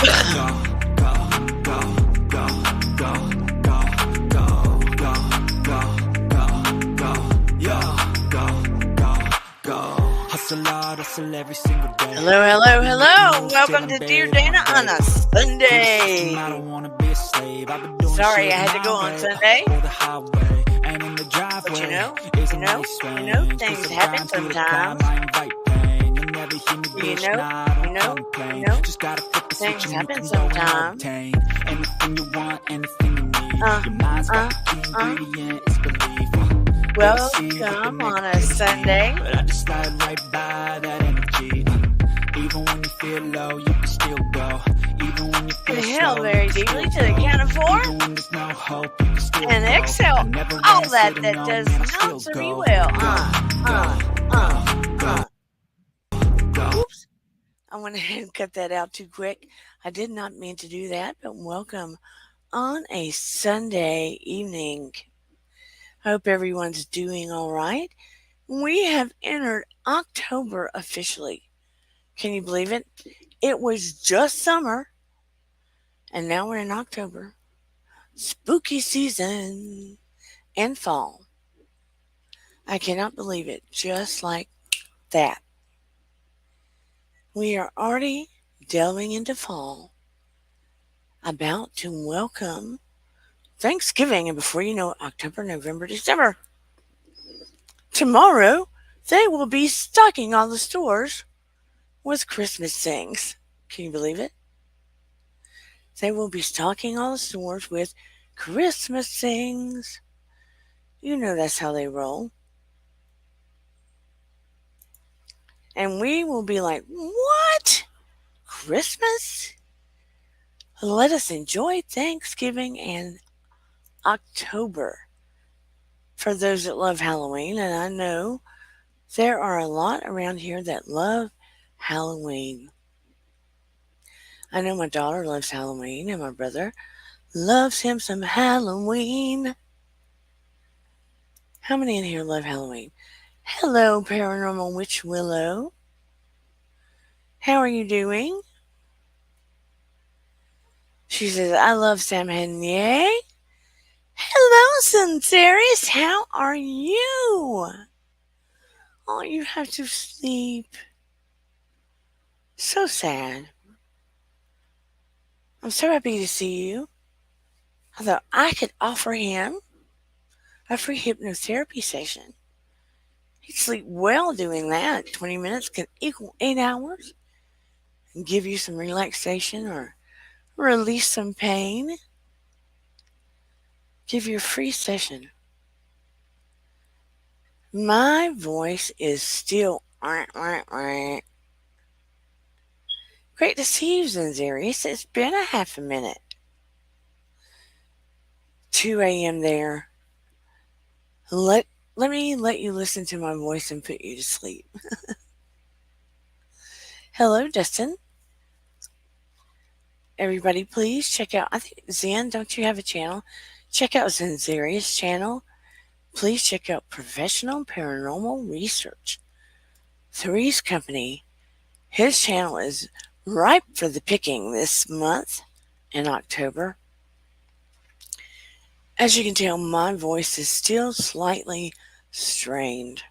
Hello. Welcome to Dear Dana on a Sunday. Sorry I had to go on Sunday. But you know, things happen sometimes. Things happen sometimes. Welcome on a Sunday. Even when you feel low, you can still go. Even when you feel Inhale very deeply to the count of 4. No hope, and exhale all that does not serve you well. Oops. I went ahead and cut that out too quick. I did not mean to do that, but welcome on a Sunday evening. Hope everyone's doing all right. We have entered October officially. Can you believe it? It was just summer, and now we're in October. Spooky season and fall. I cannot believe it. Just like that. We are already delving into fall, about to welcome Thanksgiving, and before you know it, October, November, December. Tomorrow, they will be stocking all the stores with Christmas things. Can you believe it? They will be stocking all the stores with Christmas things. You know that's how they roll. And we will be like, what? Christmas? Let us enjoy Thanksgiving and October. For those that love Halloween, and I know there are a lot around here that love Halloween. I know my daughter loves Halloween, and my brother loves him some Halloween. How many in here love Halloween? Hello, Paranormal Witch Willow. How are you doing? She says, I love Sam Henier. Hello, Sinceris. How are you? Oh, you have to sleep. So sad. I'm so happy to see you. I thought I could offer him a free hypnotherapy session. He'd sleep well doing that. 20 minutes can equal 8 hours. And give you some relaxation or release some pain. Give you a free session. My voice is still great to see you, Zanzarius. It's been a half a minute. 2 a.m. there. Let me let you listen to my voice and put you to sleep. Hello, Dustin. Everybody, please check out, I think, Zen, don't you have a channel? Check out Zanzarius' channel. Please check out Professional Paranormal Research. Three's Company. His channel is ripe for the picking this month in October. As you can tell, my voice is still slightly strained,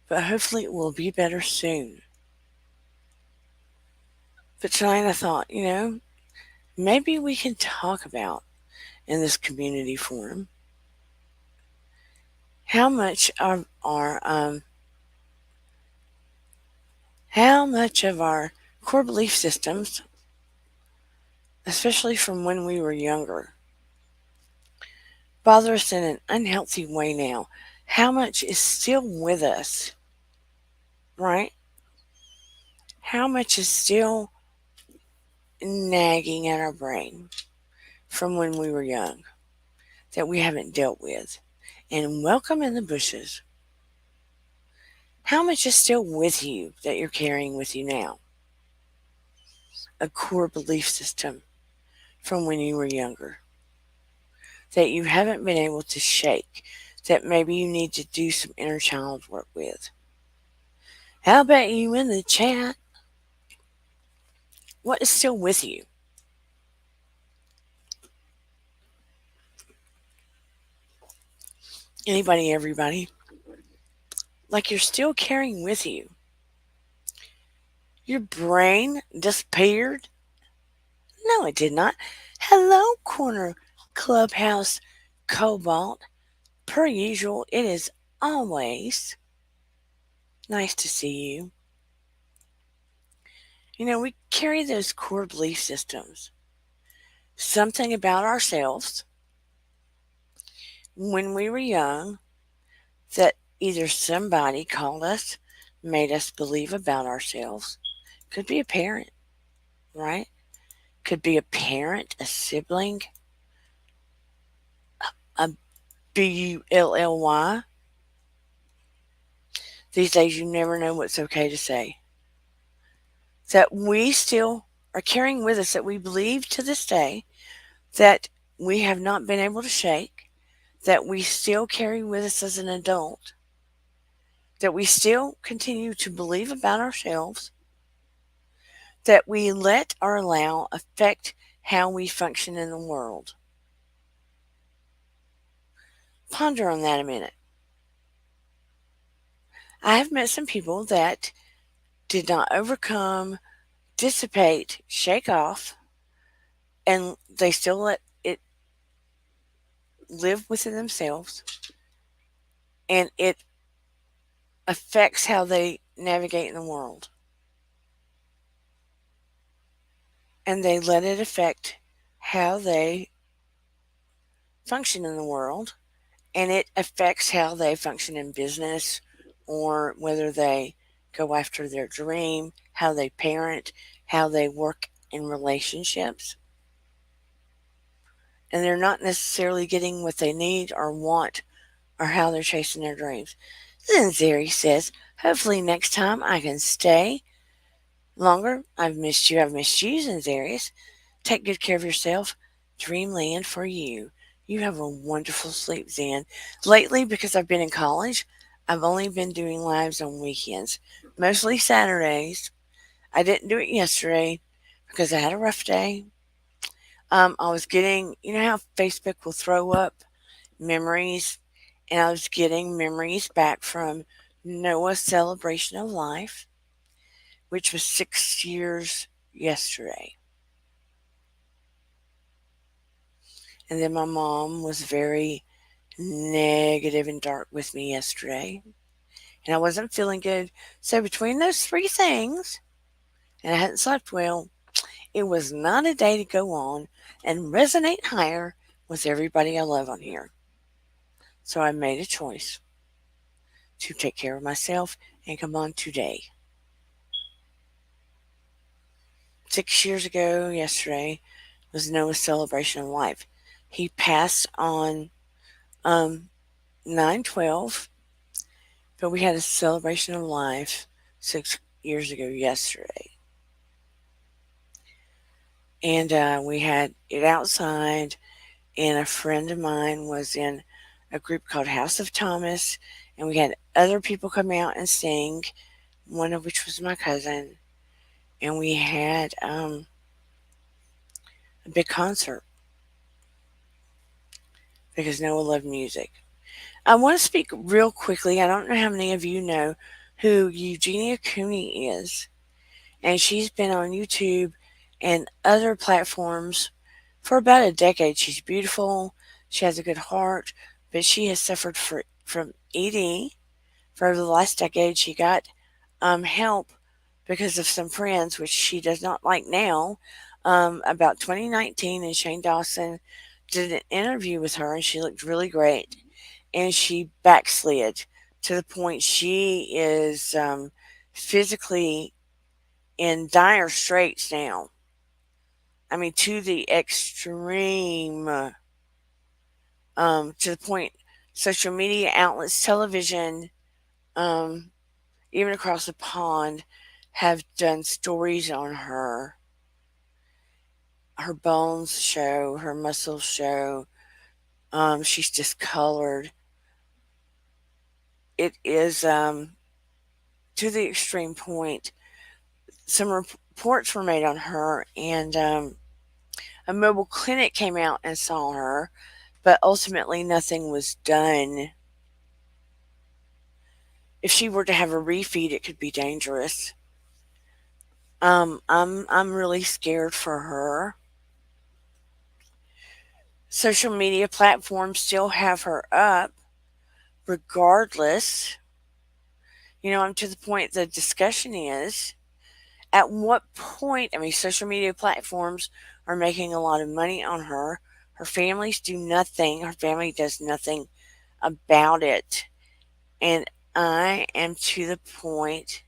but hopefully it will be better soon. But tonight I thought, maybe we can talk about in this community forum how much of our core belief systems, especially from when we were younger, bother us in an unhealthy way now. How much is still with us, right? How much is still nagging at our brain from when we were young that we haven't dealt with? And welcome in the bushes. How much is still with you that you're carrying with you now? A core belief system from when you were younger that you haven't been able to shake, that maybe you need to do some inner child work with. How about you in the chat? What is still with you? Anybody, everybody? Like you're still carrying with you. Your brain disappeared? No, it did not. Hello, Corner Clubhouse Cobalt. Per usual, it is always nice to see you. You know, we carry those core belief systems, something about ourselves when we were young that either somebody called us, made us believe about ourselves. Could be a parent, right? Could be a parent, a sibling, a bully. These days, you never know what's okay to say. That we still are carrying with us that we believe to this day that we have not been able to shake, that we still carry with us as an adult, that we still continue to believe about ourselves, that we let or allow affect how we function in the world. Ponder on that a minute. I have met some people that did not overcome, dissipate, shake off, and they still let it live within themselves, and it affects how they navigate in the world. And they let it affect how they function in the world, and it affects how they function in business or whether they go after their dream, how they parent, how they work in relationships. And they're not necessarily getting what they need or want or how they're chasing their dreams. Then Zeri says, hopefully next time I can stay longer. I've missed you. I've missed you, Zanzarius. Take good care of yourself. Dreamland for you. You have a wonderful sleep, Zan. Lately, because I've been in college, I've only been doing lives on weekends, mostly Saturdays. I didn't do it yesterday because I had a rough day. I was getting, you know how Facebook will throw up memories, and I was getting memories back from Noah's celebration of life, which was 6 years yesterday. And then my mom was very negative and dark with me yesterday, and I wasn't feeling good. So, between those three things, and I hadn't slept well, it was not a day to go on and resonate higher with everybody I love on here. So, I made a choice to take care of myself and come on today. 6 years ago, yesterday, was Noah's celebration of life. He passed on 9/12, but we had a celebration of life 6 years ago yesterday. And we had it outside, and a friend of mine was in a group called House of Thomas, and we had other people come out and sing, one of which was my cousin, and we had a big concert because Noah loved music. I want to speak real quickly. I don't know how many of you know who Eugenia Cooney is, and she's been on YouTube and other platforms for about a decade. She's beautiful, she has a good heart, but she has suffered from ED for over the last decade. She got help because of some friends, which she does not like now. About 2019, and Shane Dawson did an interview with her, and she looked really great. And she backslid to the point she is physically in dire straits now. I mean, to the extreme, to the point social media outlets, television, um, even across the pond, have done stories on her. Her bones show, her muscles show. She's discolored. It is to the extreme point. Some reports were made on her, and a mobile clinic came out and saw her, but ultimately nothing was done. If she were to have a refeed, it could be dangerous. I'm really scared for her. Social media platforms still have her up, regardless. I'm to the point the discussion is at what point, I mean, social media platforms are making a lot of money on her. Her families do nothing. Her family does nothing about it. And I am to the point.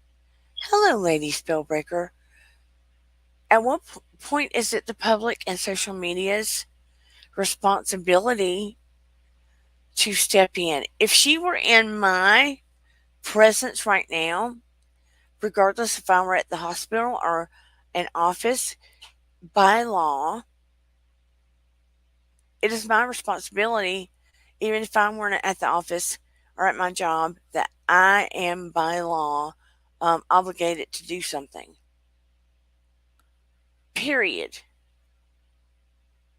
Hello, Lady Spellbreaker. At what point is it the public and social media's responsibility to step in? If she were in my presence right now, regardless if I were at the hospital or an office, by law, it is my responsibility, even if I weren't at the office or at my job, that I am by law obligated to do something. Period.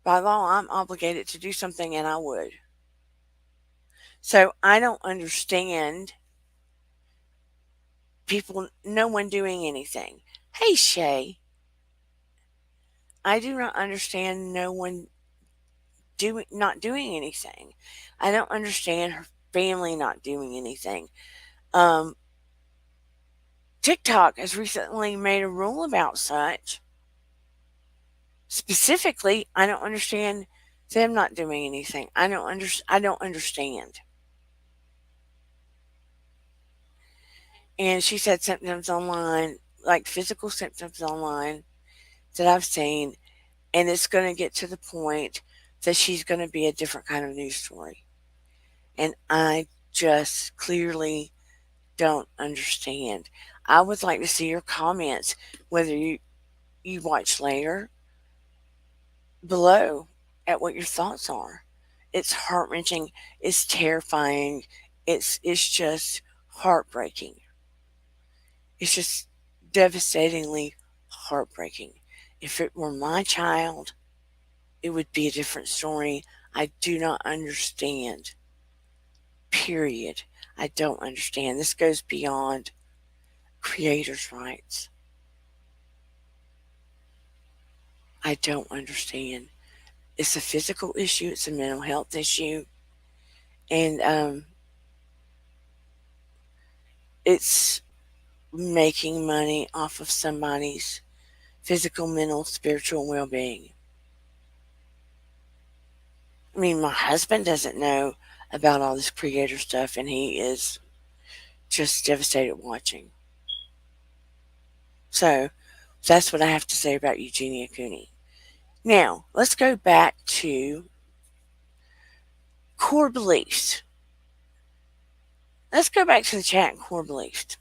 By law, I'm obligated to do something, and I would. So I don't understand people, no one doing anything. Hey, Shay, I do not understand no one not doing anything. I don't understand her family not doing anything. Um, TikTok has recently made a rule about such. Specifically, I don't understand them not doing anything. I don't understand. And she said symptoms online, like physical symptoms online that I've seen, and it's going to get to the point that she's going to be a different kind of news story. And I just clearly don't understand. I would like to see your comments, whether you watch later, below at what your thoughts are. It's heart wrenching. It's terrifying. It's just heartbreaking. It's just devastatingly heartbreaking. If it were my child, it would be a different story. I do not understand. Period. I don't understand. This goes beyond creators' rights. I don't understand. It's a physical issue, it's a mental health issue, and it's making money off of somebody's physical, mental, spiritual well being. I mean, my husband doesn't know about all this creator stuff, and he is just devastated watching. So, that's what I have to say about Eugenia Cooney. Now, let's go back to core beliefs. Let's go back to the chat and core beliefs.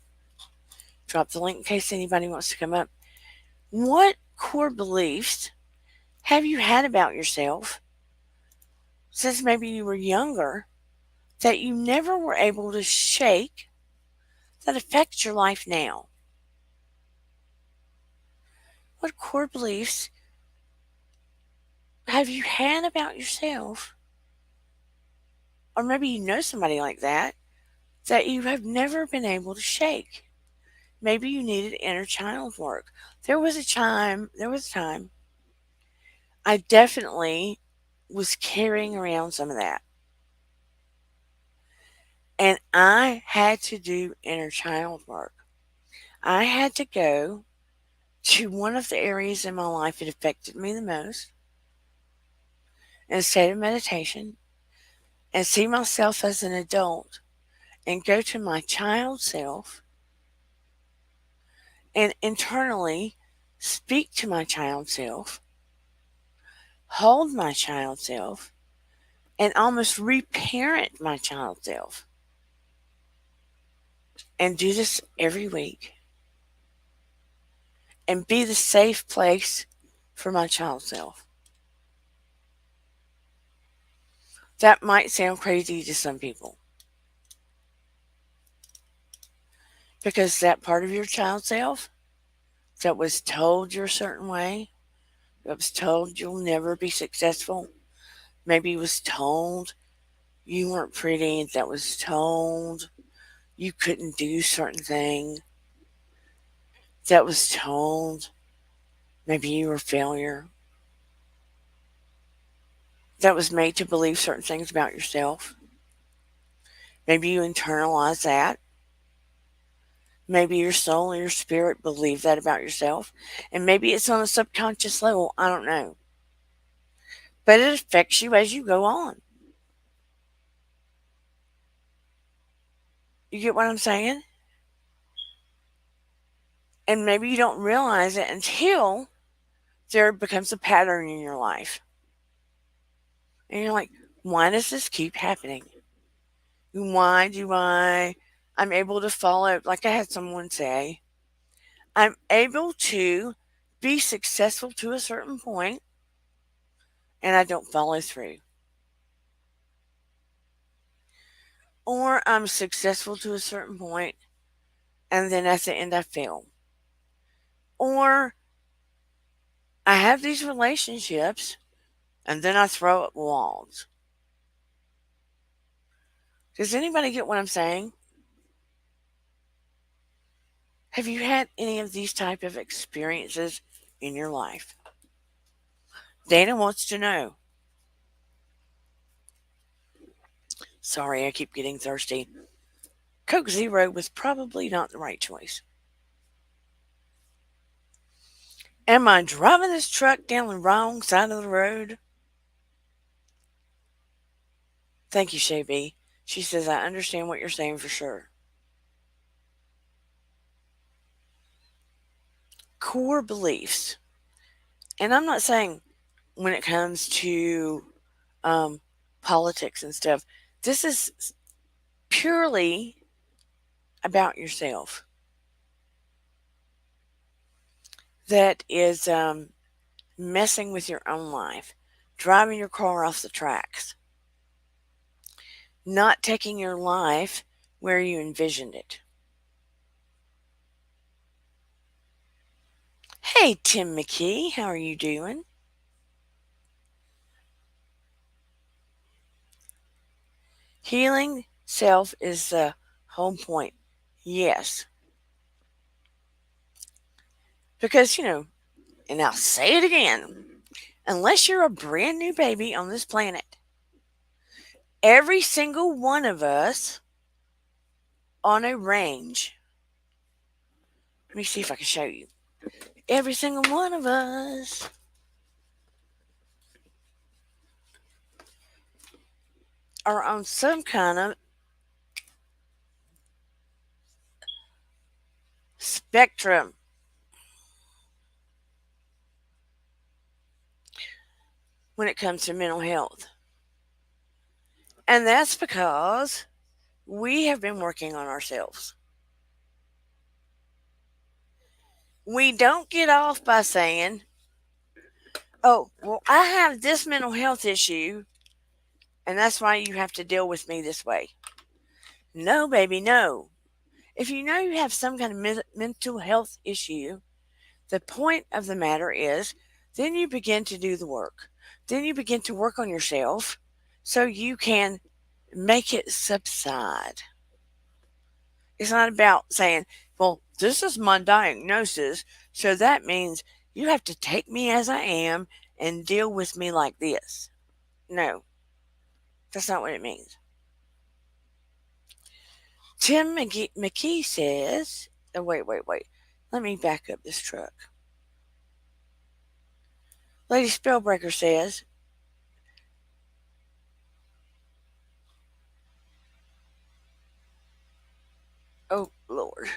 Drop the link in case anybody wants to come up. What core beliefs have you had about yourself since maybe you were younger that you never were able to shake that affect your life now? What core beliefs have you had about yourself? Or maybe you know somebody like that you have never been able to shake. Maybe you needed inner child work. There was a time I definitely was carrying around some of that. And I had to do inner child work. I had to go to one of the areas in my life that affected me the most in a state of meditation and see myself as an adult and go to my child self and internally speak to my child self, hold my child self, and almost reparent my child self. And do this every week and be the safe place for my child self. That might sound crazy to some people because that part of your child self that was told you're a certain way, that was told you'll never be successful. Maybe was told you weren't pretty, that was told you couldn't do certain thing, that was told maybe you were a failure, that was made to believe certain things about yourself. Maybe you internalize that. Maybe your soul and your spirit believe that about yourself. And maybe it's on a subconscious level. I don't know. But it affects you as you go on. You get what I'm saying? And maybe you don't realize it until there becomes a pattern in your life. And you're like, why does this keep happening? Why do I'm able to follow, like I had someone say, I'm able to be successful to a certain point and I don't follow through. Or I'm successful to a certain point and then at the end I fail. Or I have these relationships and then I throw up walls. Does anybody get what I'm saying? Have you had any of these type of experiences in your life? Dana wants to know. Sorry, I keep getting thirsty. Coke Zero was probably not the right choice. Am I driving this truck down the wrong side of the road? Thank you, Shay B. She says, I understand what you're saying for sure. Core beliefs. And I'm not saying when it comes to um, politics and stuff, this is purely about yourself. That is messing with your own life, driving your car off the tracks, not taking your life where you envisioned it. Hey, Tim McKee, how are you doing? Healing self is the whole point. Yes. Because, and I'll say it again, unless you're a brand new baby on this planet, every single one of us on a range, let me see if I can show you. Every single one of us are on some kind of spectrum. When it comes to mental health. And that's because we have been working on ourselves. We don't get off by saying, oh, well, I have this mental health issue, and that's why you have to deal with me this way. No, baby, no. If you know you have some kind of mental health issue, the point of the matter is then you begin to do the work. Then you begin to work on yourself so you can make it subside. It's not about saying, well, this is my diagnosis, so that means you have to take me as I am and deal with me like this. No, that's not what it means. Tim McKee says, oh, wait. Let me back up this truck. Lady Spellbreaker says, oh, Lord.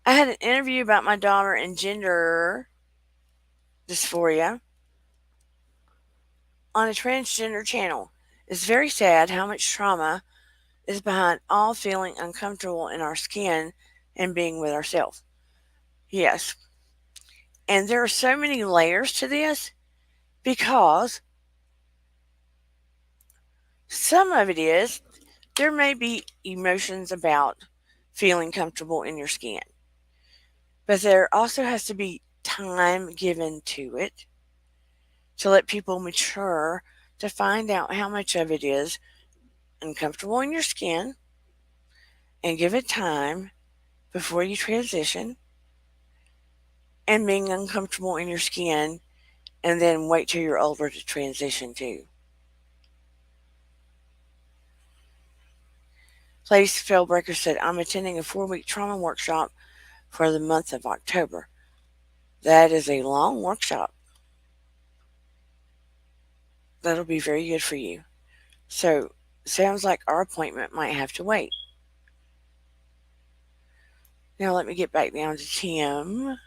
I had an interview about my daughter and gender dysphoria on a transgender channel. It's very sad how much trauma is behind all feeling uncomfortable in our skin and being with ourselves. Yes. And there are so many layers to this because some of it is there may be emotions about feeling comfortable in your skin. But there also has to be time given to it to let people mature to find out how much of it is uncomfortable in your skin and give it time before you transition, and being uncomfortable in your skin and then wait till you're older to transition to. Lady Spellbreaker said, I'm attending a 4-week trauma workshop for the month of October. That is a long workshop. That'll be very good for you. So, sounds like our appointment might have to wait. Now, let me get back down to Tim.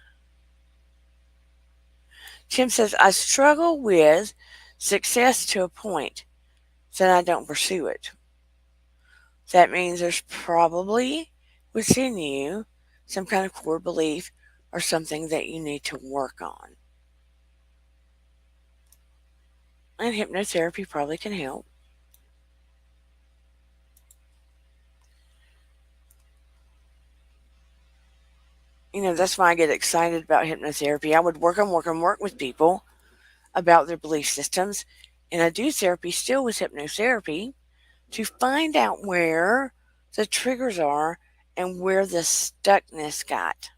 Tim says, I struggle with success to a point, then I don't pursue it. That means there's probably within you some kind of core belief or something that you need to work on. And hypnotherapy probably can help. That's why I get excited about hypnotherapy. I would work with people about their belief systems. And I do therapy still with hypnotherapy to find out where the triggers are and where the stuckness got.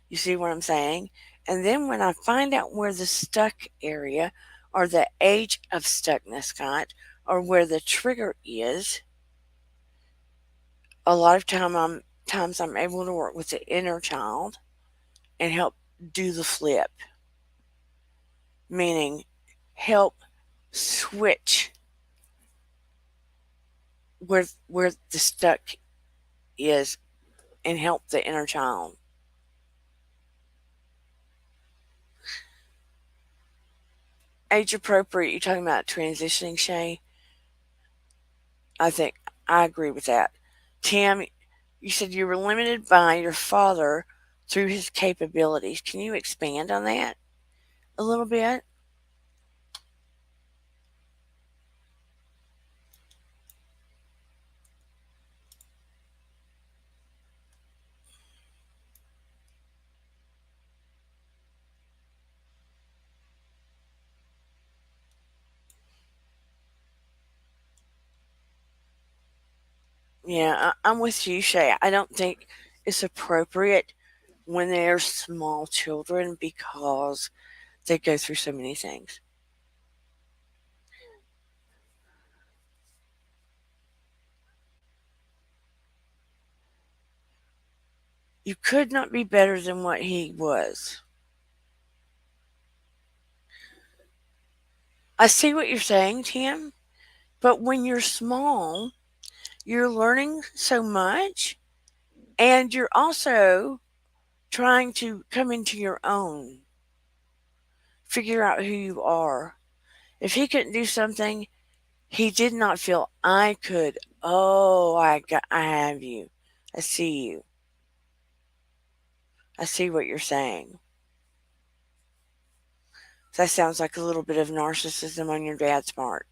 You see what I'm saying? And then when I find out where the stuck area or the age of stuckness got or where the trigger is, a lot of times I'm able to work with the inner child and help do the flip, meaning help switch where the stuck is and help the inner child. Age appropriate, you talking about transitioning, Shay? I think I agree with that. Tim, you said you were limited by your father through his capabilities. Can you expand on that a little bit? Yeah, I'm with you, Shay. I don't think it's appropriate when they're small children because they go through so many things. You could not be better than what he was. I see what you're saying, Tim, but when you're small, you're learning so much and you're also trying to come into your own, figure out who you are. If he couldn't do something, he did not feel I could. Oh, I have you. I see you. I see what you're saying. That sounds like a little bit of narcissism on your dad's part.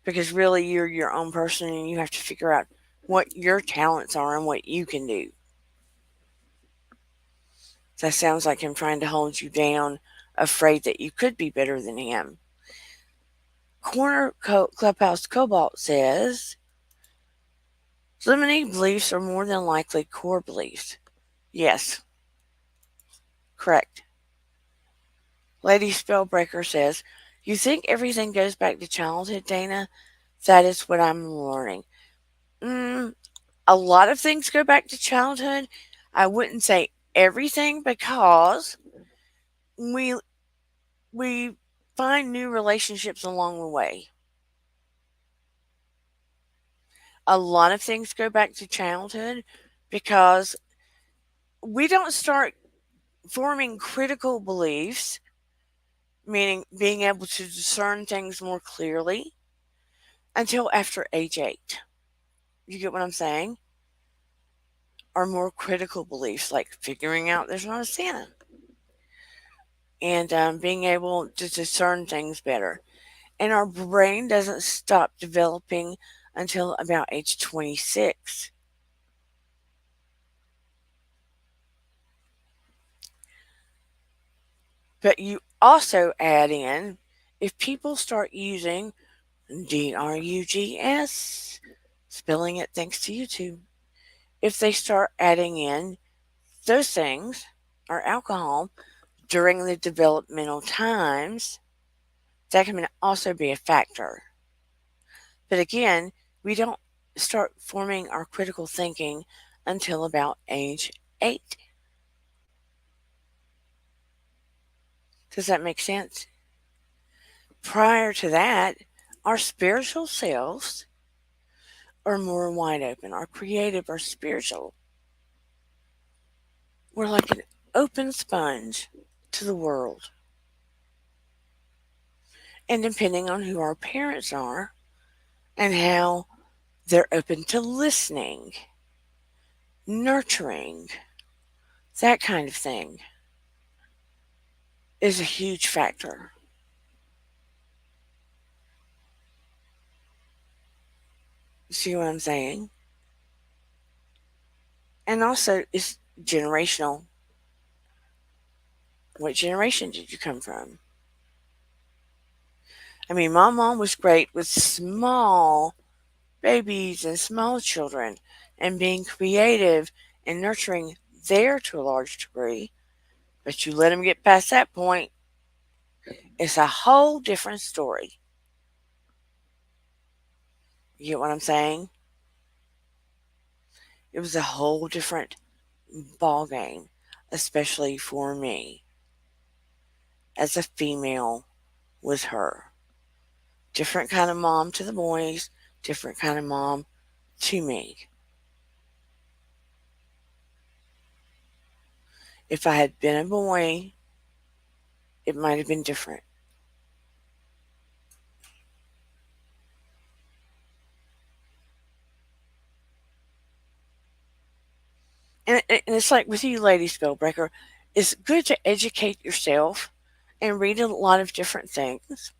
Because really, you're your own person and you have to figure out what your talents are and what you can do. That sounds like him trying to hold you down, afraid that you could be better than him. Clubhouse Cobalt says limiting beliefs are more than likely core beliefs. Yes, correct. Lady Spellbreaker says, you think everything goes back to childhood, Dana? That is what I'm learning. Mm, a lot of things go back to childhood. I wouldn't say everything because we we find new relationships along the way. A lot of things go back to childhood because we don't start forming critical beliefs, meaning being able to discern things more clearly, until after age 8. You get what I'm saying? Are more critical beliefs like figuring out there's not a Santa and being able to discern things better. And our brain doesn't stop developing until about age 26. But you also add in if people start using drugs, spelling it thanks to YouTube, if they start adding in those things or alcohol during the developmental times, that can also be a factor. But again, we don't start forming our critical thinking until about age 8. Does that make sense? Prior to that, our spiritual selves are more wide open. Our creative, our spiritual, we're like an open sponge to the world. And depending on who our parents are and how they're open to listening, nurturing, that kind of thing is a huge factor. See what I'm saying? And also, it's generational. What generation did you come from? I mean, my mom was great with small babies and small children and being creative and nurturing there to a large degree. But you let them get past that point, it's a whole different story. You get what I'm saying? It was a whole different ball game, especially for me as a female with her. Different kind of mom to the boys, different kind of mom to me. If I had been a boy, it might have been different. And it's like with you, Lady Spellbreaker, it's good to educate yourself and read a lot of different things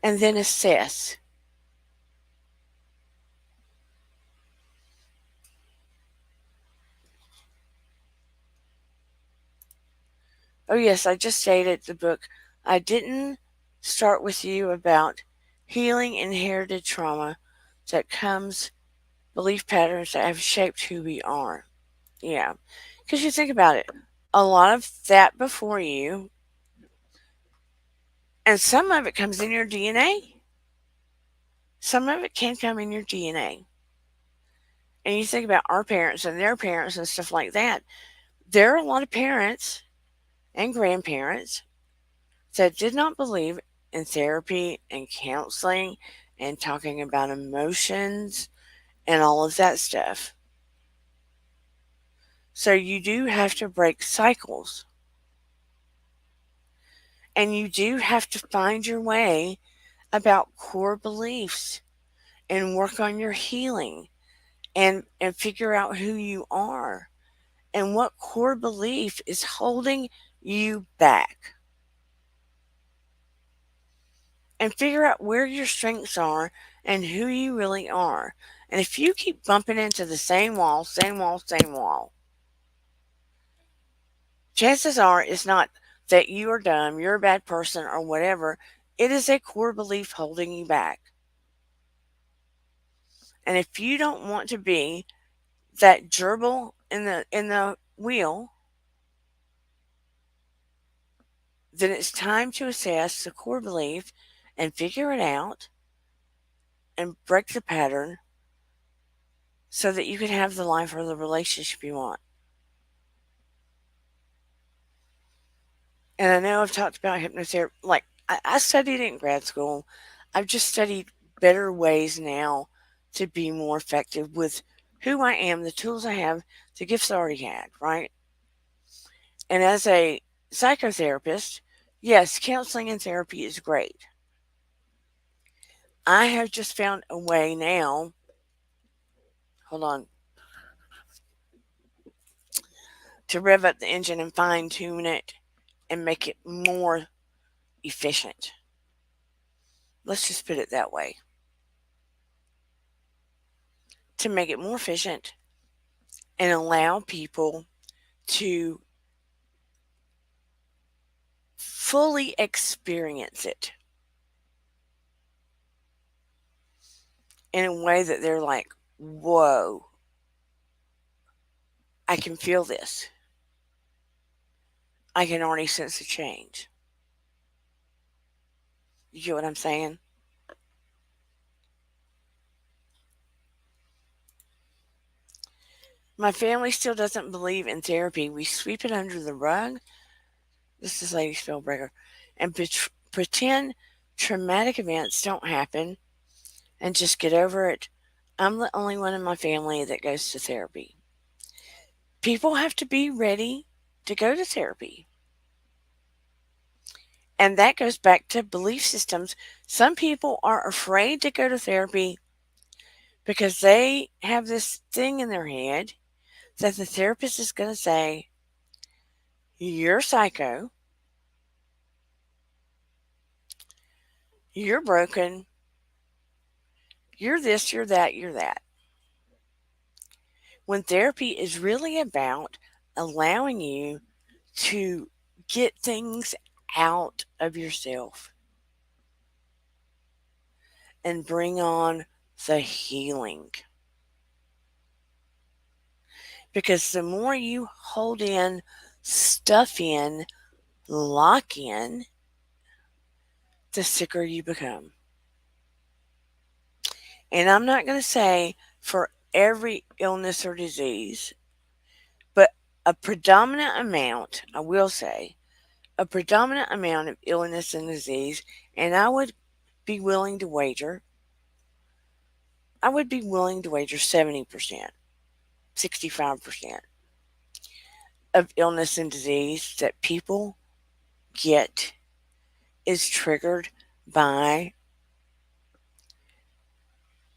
and then assess. Oh, yes, I just stated the book. I didn't start with you about healing inherited trauma that comes, belief patterns that have shaped who we are. Yeah. Because you think about it, a lot of that before you, and some of it comes in your DNA. Some of it can come in your DNA. And you think about our parents and their parents and stuff like that. There are a lot of parents and grandparents that did not believe in therapy and counseling and talking about emotions and all of that stuff. So you do have to break cycles. And you do have to find your way about core beliefs and work on your healing and figure out who you are and what core belief is holding you back. And figure out where your strengths are and who you really are. And if you keep bumping into the same wall, same wall, same wall, chances are it's not that you are dumb, you're a bad person, or whatever. It is a core belief holding you back. And if you don't want to be that gerbil in the wheel, then it's time to assess the core belief and figure it out and break the pattern so that you can have the life or the relationship you want. And I know I've talked about hypnotherapy, like I studied it in grad school. I've just studied better ways now to be more effective with who I am, the tools I have, the gifts I already had, right? And as a psychotherapist, yes, counseling and therapy is great. I have just found a way now, hold on, to rev up the engine and fine tune it and make it more efficient. Let's just put it that way. To make it more efficient and allow people to fully experience it in a way that they're like, whoa, I can feel this. I can already sense a change. You get what I'm saying? My family still doesn't believe in therapy. We sweep it under the rug. This is Lady Spellbreaker. And pretend traumatic events don't happen and just get over it. I'm the only one in my family that goes to therapy. People have to be ready to go to therapy. And that goes back to belief systems. Some people are afraid to go to therapy because they have this thing in their head that the therapist is going to say, you're psycho, you're broken, you're this, you're that, you're that. When therapy is really about allowing you to get things out of yourself and bring on the healing. Because the more you hold in, stuff in, lock in, the sicker you become. And I'm not going to say for every illness or disease, but a predominant amount, I will say, a predominant amount of illness and disease, and be willing to wager, I would be willing to wager 70%, 65% of illness and disease that people get is triggered by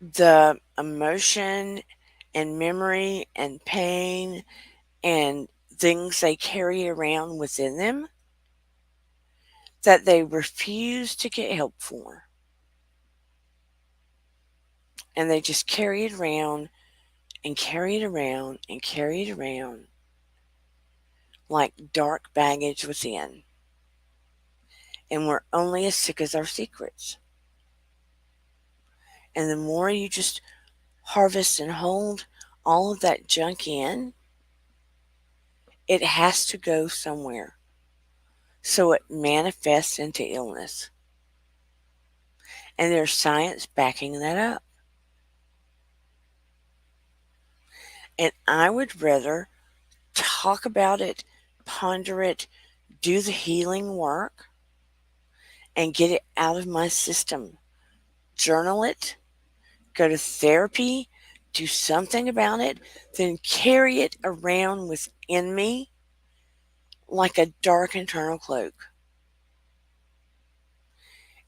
the emotion and memory and pain and things they carry around within them that they refuse to get help for. And they just carry it around and carry it around and carry it around like dark baggage within. And we're only as sick as our secrets. And the more you just harvest and hold all of that junk in, it has to go somewhere. So it manifests into illness. And there's science backing that up. And I would rather talk about it, ponder it, do the healing work, and get it out of my system. Journal it, go to therapy, do something about it, then carry it around within me like a dark internal cloak.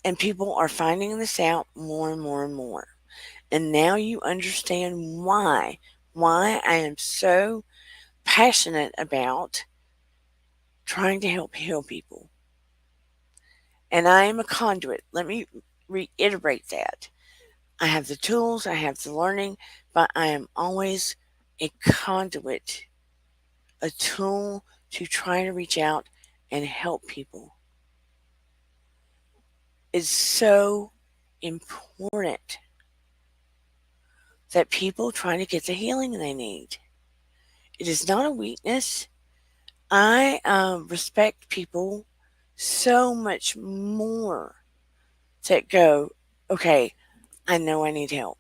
And people are finding this out more and more and more. And now you understand why I am so passionate about trying to help heal people. And I am a conduit. Let me reiterate that. I have the tools, I have the learning, but I am always a conduit, a tool to try to reach out and help people. It's so important that people try to get the healing they need. It is not a weakness. I respect people so much more that go, okay, I know I need help.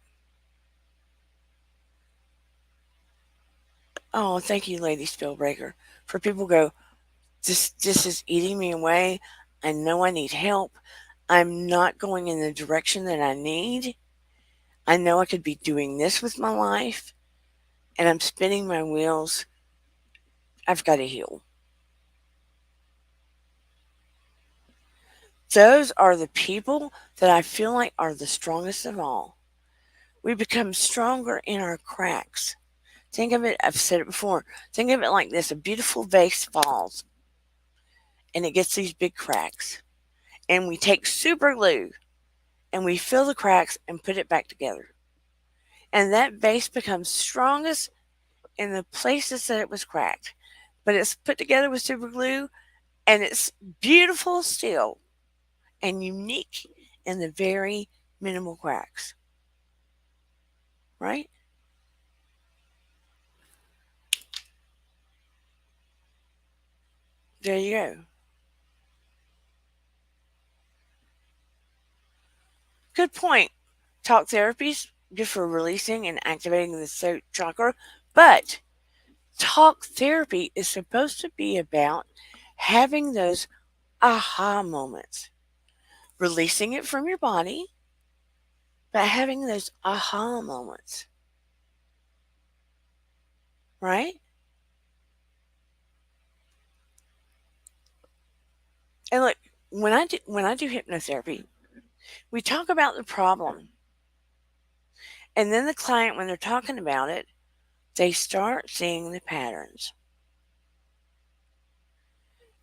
Oh, thank you, Lady Spellbreaker. For people go, this is eating me away. I know I need help. I'm not going in the direction that I need. I know I could be doing this with my life, and I'm spinning my wheels. I've got to heal. Those are the people that I feel like are the strongest of all. We become stronger in our cracks. Think of it, I've said it before, think of it like this: a beautiful vase falls and it gets these big cracks. And we take super glue and we fill the cracks and put it back together. And that vase becomes strongest in the places that it was cracked. But it's put together with super glue And it's beautiful still and unique in the very minimal cracks, right? There you go. Good point. Talk therapy's good for releasing and activating the throat chakra, but talk therapy is supposed to be about having those aha moments, releasing it from your body, but having those aha moments, right? And look, when I do hypnotherapy, we talk about the problem, and then the client, when they're talking about it, they start seeing the patterns,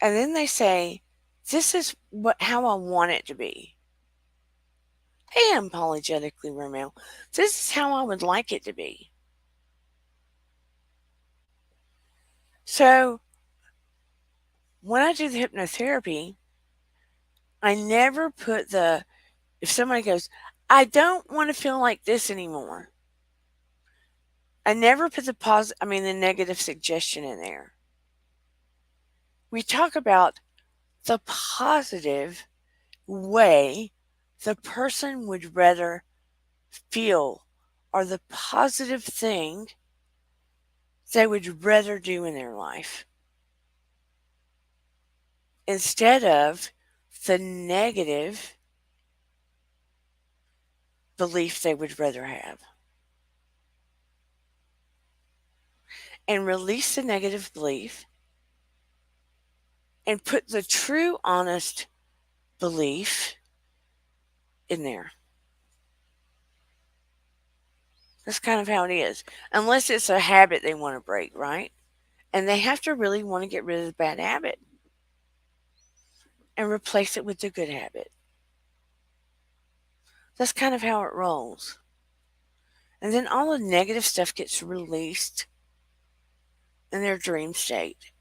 and then they say, "This is how I want it to be." Hey, unapologetically, Romeo. This is how I would like it to be. So when I do the hypnotherapy, I never put if somebody goes, I don't want to feel like this anymore. I never put the negative suggestion in there. We talk about the positive way the person would rather feel or the positive thing they would rather do in their life instead of the negative belief they would rather have. And release the negative belief and put the true, honest belief in there. That's kind of how it is. Unless it's a habit they want to break, right? And they have to really want to get rid of the bad habit and replace it with the good habit. That's kind of how it rolls. And then all the negative stuff gets released in their dream state.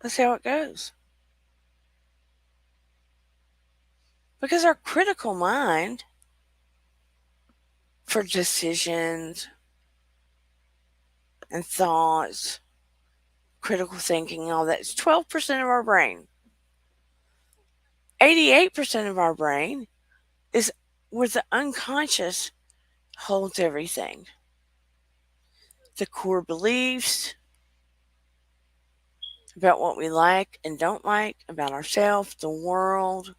That's how it goes. Because our critical mind for decisions and thoughts, critical thinking, all that, is 12% of our brain. 88% of our brain is where the unconscious holds everything. The core beliefs about what we like and don't like about ourselves, the world,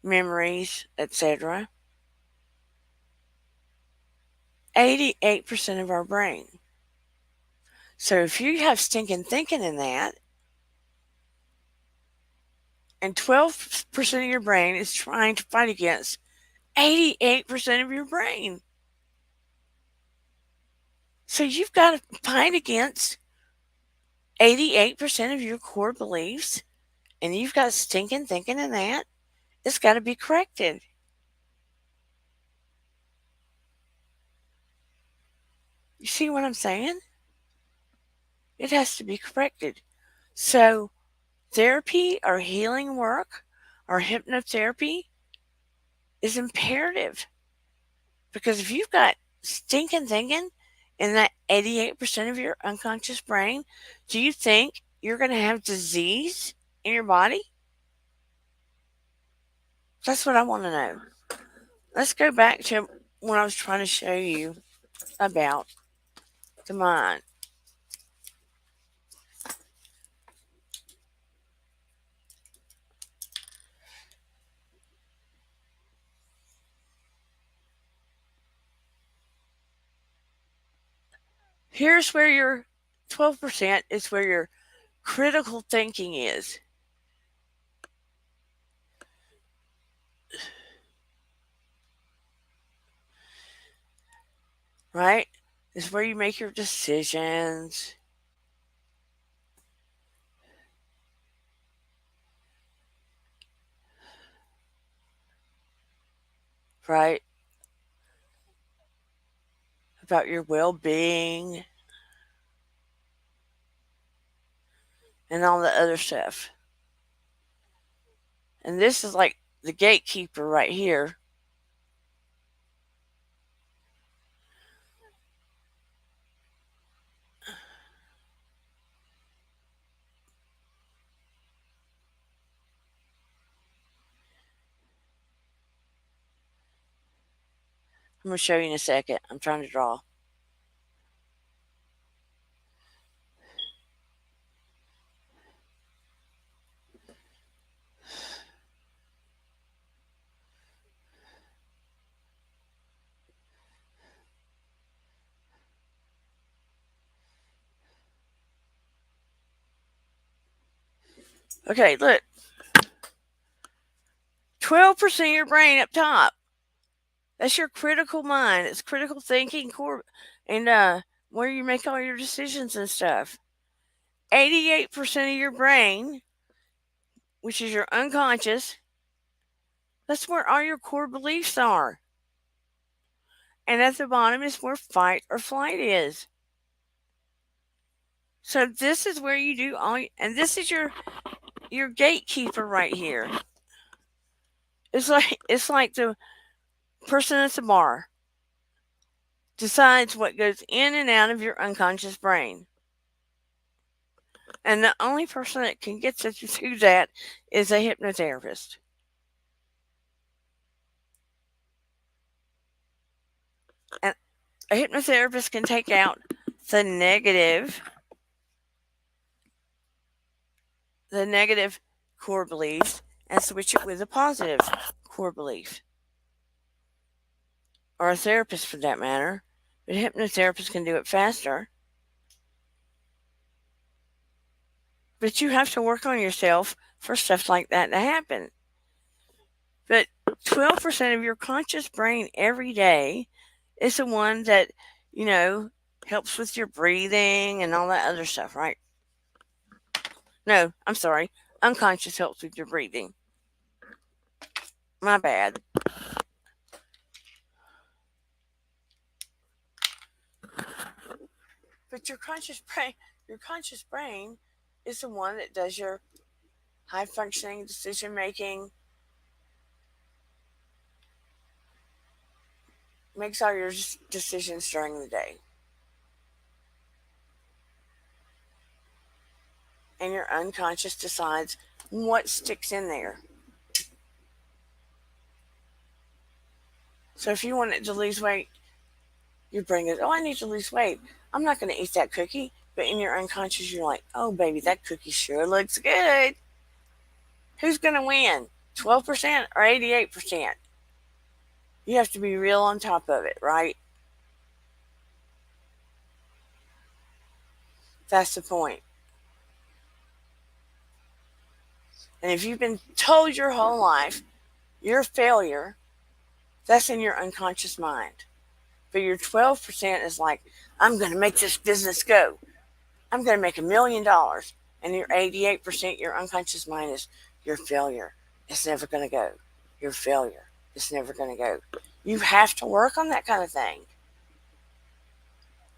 memories, etc. 88% of our brain. So if you have stinking thinking in that, and 12% of your brain is trying to fight against 88% of your brain. So you've got to fight against 88% of your core beliefs, and you've got stinking thinking in that. It's got to be corrected. You see what I'm saying? It has to be corrected. So, therapy or healing work or hypnotherapy is imperative because if you've got stinking thinking in that 88% of your unconscious brain, do you think you're going to have disease in your body? That's what I want to know. Let's go back to when I was trying to show you about the mind. Here's where your 12% is where your critical thinking is. Right? Is where you make your decisions. Right? about your well being and all the other stuff. And this is like the gatekeeper right here. I'm going to show you in a second. I'm trying to draw. Okay, look. 12% of your brain up top. That's your critical mind. It's critical thinking, and where you make all your decisions and stuff. 88% of your brain, which is your unconscious, that's where all your core beliefs are. And at the bottom is where fight or flight is. So this is where you do all, and this is your gatekeeper right here. It's like the person at the bar decides what goes in and out of your unconscious brain. And the only person that can get you to do that is a hypnotherapist. And a hypnotherapist can take out the negative core beliefs and switch it with a positive core belief. Or a therapist for that matter. But a hypnotherapist can do it faster. But you have to work on yourself for stuff like that to happen. But 12% of your conscious brain every day is the one that, helps with your breathing and all that other stuff, right? No, I'm sorry. Unconscious helps with your breathing. My bad. But your conscious brain is the one that does your high functioning decision making, makes all your decisions during the day. And your unconscious decides what sticks in there. So if you wanted to lose weight, your brain goes, oh, I need to lose weight. I'm not going to eat that cookie. But in your unconscious, you're like, oh, baby, that cookie sure looks good. Who's going to win? 12% or 88%? You have to be real on top of it, right? That's the point. And if you've been told your whole life you're a failure, that's in your unconscious mind. But your 12% is like, I'm going to make this business go. I'm going to make $1 million. And your 88%, your unconscious mind is, you're a failure. It's never going to go. You're a failure. It's never going to go. You have to work on that kind of thing.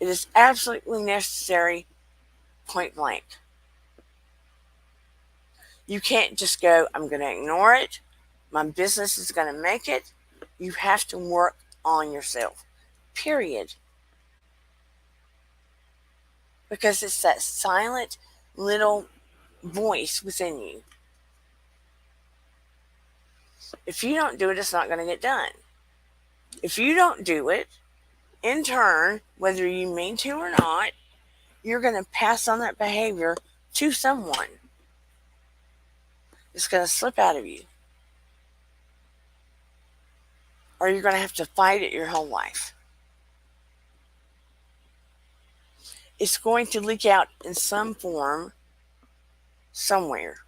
It is absolutely necessary, point blank. You can't just go, I'm going to ignore it. My business is going to make it. You have to work on yourself, period. Because it's that silent little voice within you. If you don't do it, it's not going to get done. If you don't do it, in turn, whether you mean to or not, you're going to pass on that behavior to someone. It's going to slip out of you. Or you're going to have to fight it your whole life. It's going to leak out in some form somewhere.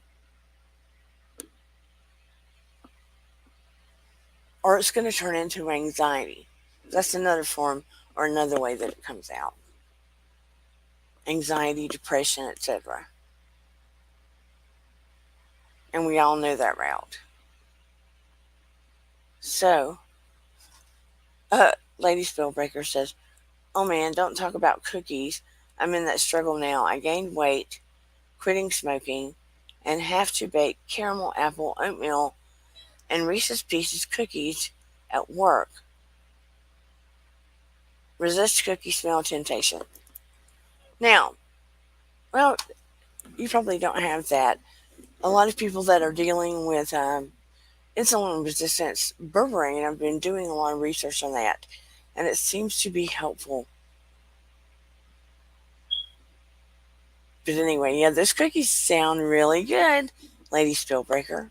Or it's going to turn into anxiety. That's another form or another way that it comes out. Anxiety, depression, etc. And we all know that route. So, Lady Spellbreaker says, Oh man, don't talk about cookies. I'm in that struggle now. I gained weight, quitting smoking, and have to bake caramel apple oatmeal and Reese's Pieces cookies at work. Resist cookie smell temptation. Now, well, you probably don't have that. A lot of people that are dealing with insulin resistance berberine, and I've been doing a lot of research on that, and it seems to be helpful. But anyway, yeah, those cookies sound really good, Lady Spillbreaker.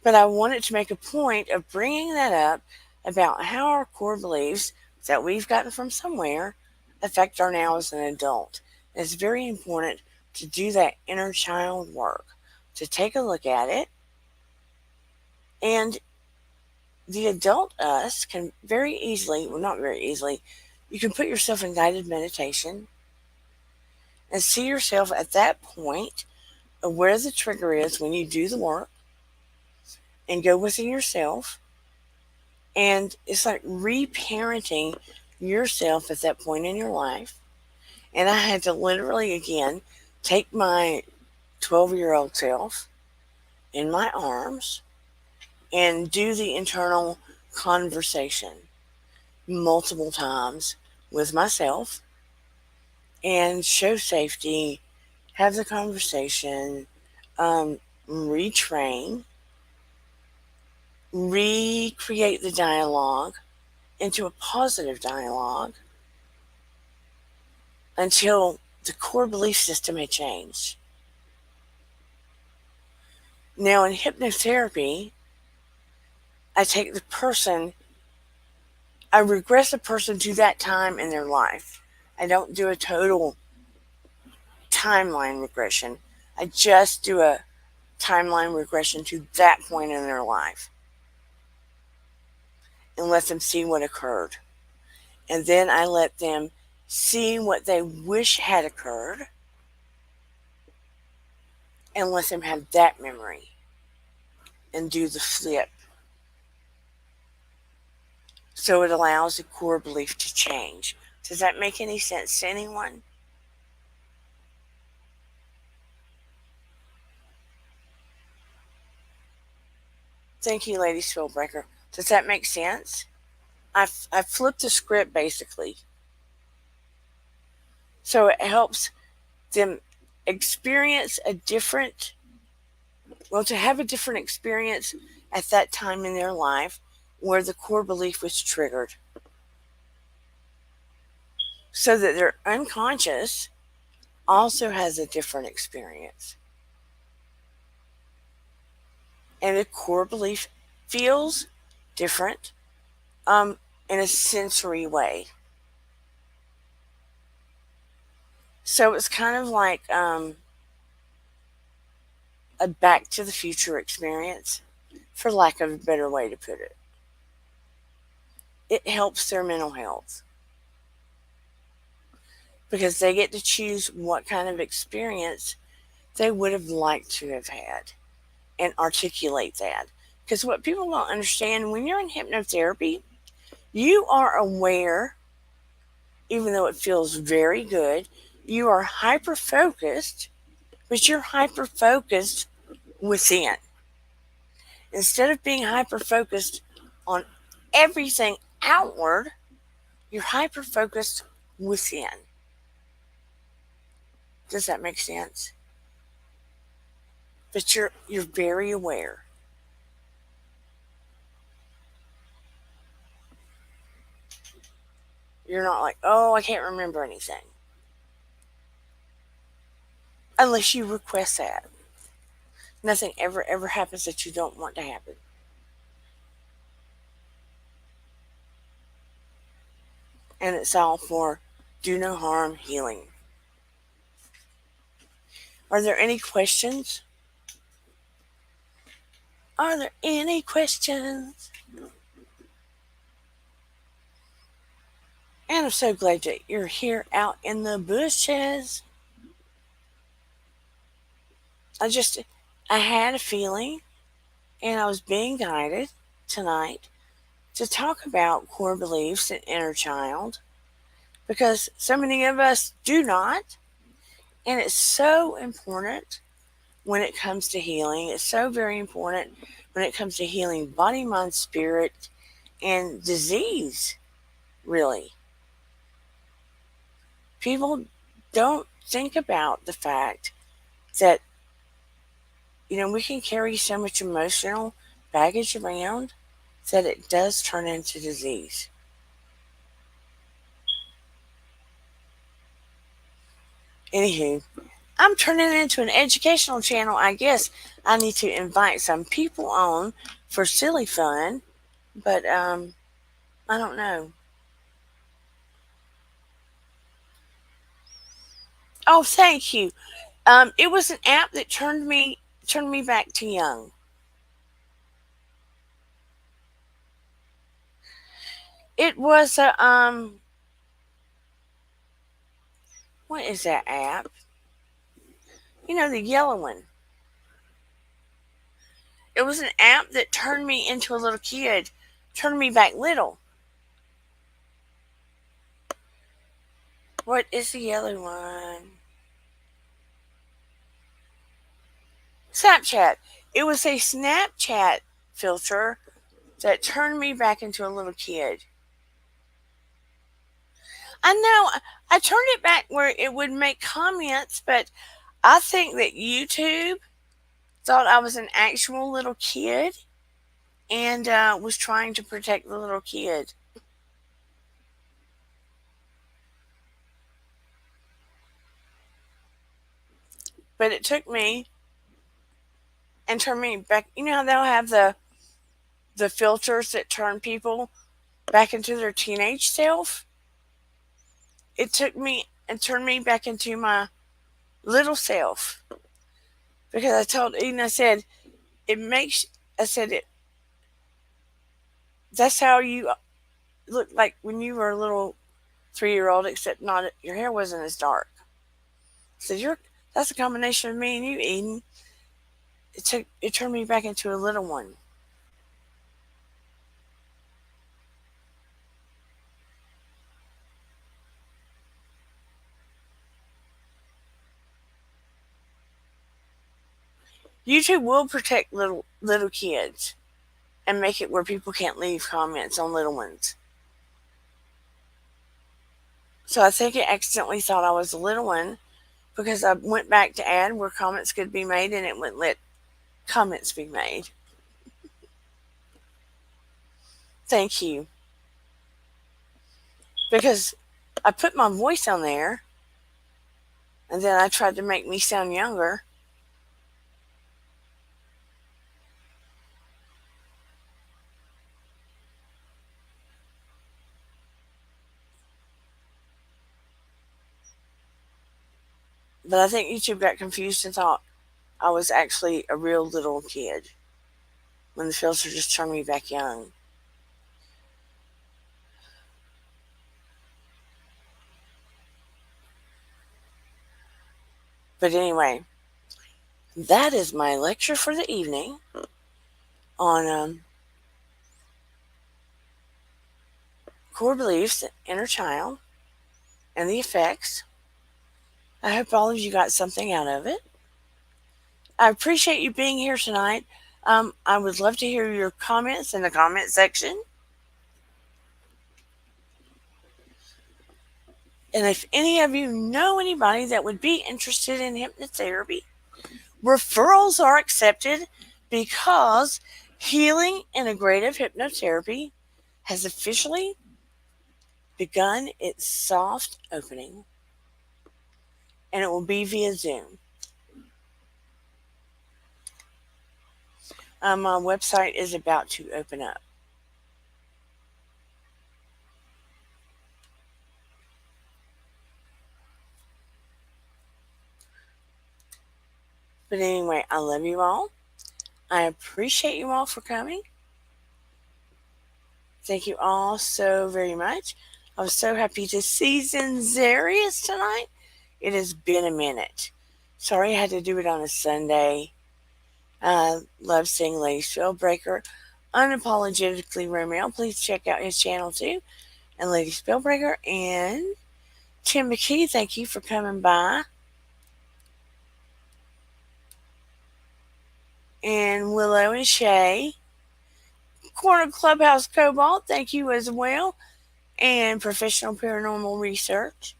But I wanted to make a point of bringing that up about how our core beliefs that we've gotten from somewhere affect our now as an adult. And it's very important to do that inner child work, to take a look at it. And the adult us can very easily, well, not very easily, you can put yourself in guided meditation and see yourself at that point of where the trigger is when you do the work and go within yourself. And it's like reparenting yourself at that point in your life. And I had to literally, again, take my 12-year-old self in my arms and do the internal conversation multiple times with myself and show safety, have the conversation, retrain, recreate the dialogue into a positive dialogue until the core belief system had changed. Now, in hypnotherapy, I take the person, I regress the person to that time in their life. I don't do a total timeline regression. I just do a timeline regression to that point in their life and let them see what occurred. And then I let them see what they wish had occurred and let them have that memory and do the flip. So it allows the core belief to change. Does that make any sense to anyone? Thank you, Lady Spillbreaker. Does that make sense? I flipped the script basically. So it helps them experience a different, well, to have a different experience at that time in their life where the core belief was triggered. So that their unconscious also has a different experience. And the core belief feels different in a sensory way. So it's kind of like a back to the future experience, for lack of a better way to put it. It helps their mental health because they get to choose what kind of experience they would have liked to have had and articulate that. Because what people don't understand, when you're in hypnotherapy, you are aware, even though it feels very good, you are hyper focused, but you're hyper focused within. Instead of being hyper focused on everything outward, you're hyper focused within. Does that make sense? But you're very aware. You're not like, oh, I can't remember anything. Unless you request that. Nothing ever happens that you don't want to happen. And it's all for do no harm healing. Are there any questions? Are there any questions? And I'm so glad that you're here out in the bushes. I had a feeling, and I was being guided tonight to talk about core beliefs and inner child because so many of us do not. And it's so important when it comes to healing. It's so very important when it comes to healing body, mind, spirit, and disease, really. People don't think about the fact that, we can carry so much emotional baggage around that it does turn into disease. Anywho, I'm turning it into an educational channel. I guess I need to invite some people on for silly fun, but I don't know. Oh, thank you. It was an app that turned me back to young. It was a what is that app? The yellow one. It was an app that turned me into a little kid, turned me back little. What is the yellow one? Snapchat. It was a Snapchat filter that turned me back into a little kid. I know I turned it back where it would make comments, but I think that YouTube thought I was an actual little kid and was trying to protect the little kid. But it took me and turned me back. You know how they'll have the filters that turn people back into their teenage self? It took me and turned me back into my little self because I told Eden, I said, it makes, I said, that's how you look like when you were a little 3-year old, except not your hair wasn't as dark. So that's a combination of me and you, Eden. It turned me back into a little one. YouTube will protect little kids and make it where people can't leave comments on little ones. So I think it accidentally thought I was a little one because I went back to add where comments could be made and it wouldn't let comments be made. Thank you. Because I put my voice on there and then I tried to make me sound younger. But I think YouTube got confused and thought I was actually a real little kid when the filter just turned me back young. But anyway, that is my lecture for the evening on core beliefs, inner child, and the effects. I hope all of you got something out of it. I appreciate you being here tonight. I would love to hear your comments in the comment section. And if any of you know anybody that would be interested in hypnotherapy, referrals are accepted because Healing Integrative Hypnotherapy has officially begun its soft opening, and it will be via Zoom. My website is about to open up. But anyway, I love you all. I appreciate you all for coming. Thank you all so very much. I was so happy to see Zarius tonight. It has been a minute. Sorry I had to do it on a Sunday. I love seeing Lady Spellbreaker. Unapologetically Romeo. Please check out his channel too. And Lady Spellbreaker and Tim McKee, thank you for coming by. And Willow and Shay. Corner Clubhouse Cobalt, thank you as well. And Professional Paranormal Research.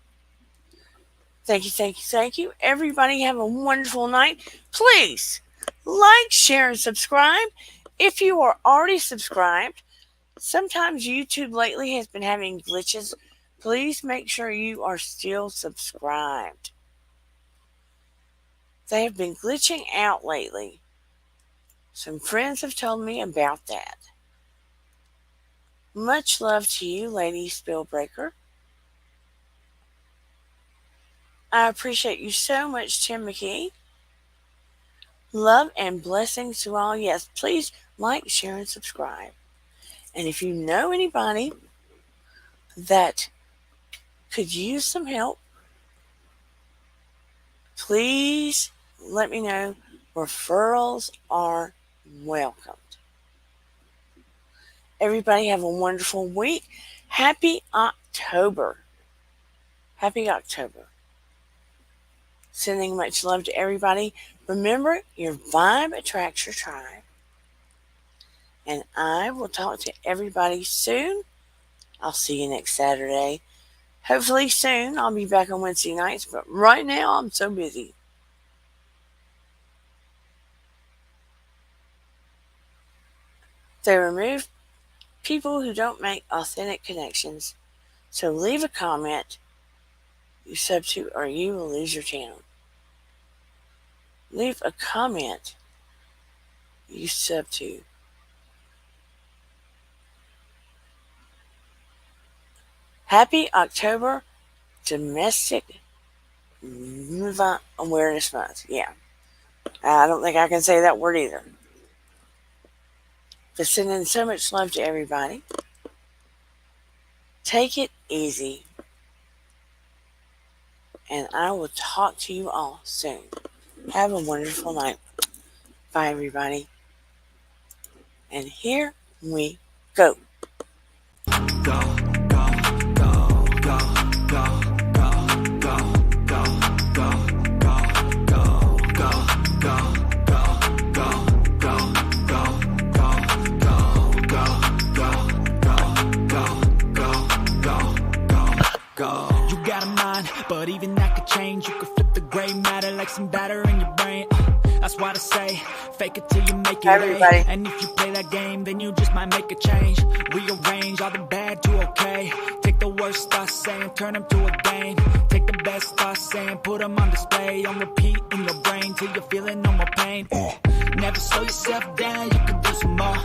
Thank you, thank you, thank you. Everybody have a wonderful night. Please like, share, and subscribe. If you are already subscribed, sometimes YouTube lately has been having glitches. Please make sure you are still subscribed. They have been glitching out lately. Some friends have told me about that. Much love to you, Lady Spellbreaker. I appreciate you so much, Tim McKee. Love and blessings to all. Yes, please like, share, and subscribe. And if you know anybody that could use some help, please let me know. Referrals are welcomed. Everybody have a wonderful week. Happy October. Happy October. Sending much love to everybody. Remember, your vibe attracts your tribe. And I will talk to everybody soon. I'll see you next Saturday. Hopefully soon. I'll be back on Wednesday nights, but right now I'm so busy. They remove people who don't make authentic connections. So leave a comment you sub to, or you will lose your channel. Leave a comment you sub to. Happy October Domestic Awareness Month. Yeah. I don't think I can say that word either. But sending so much love to everybody. Take it easy. And I will talk to you all soon. Have a wonderful night. Bye, everybody. And here we go. You got a mind, but even that could change. You could flip the gray matter like some batter in your brain. That's why I say, fake it till you make it. Everybody. And if you play that game, then you just might make a change. Rearrange all the bad to okay. Take the worst thoughts saying, turn them to a game. Take the best thoughts saying, put them on display. On repeat in your brain till you're feeling no more pain. Never slow yourself down, you can do some more.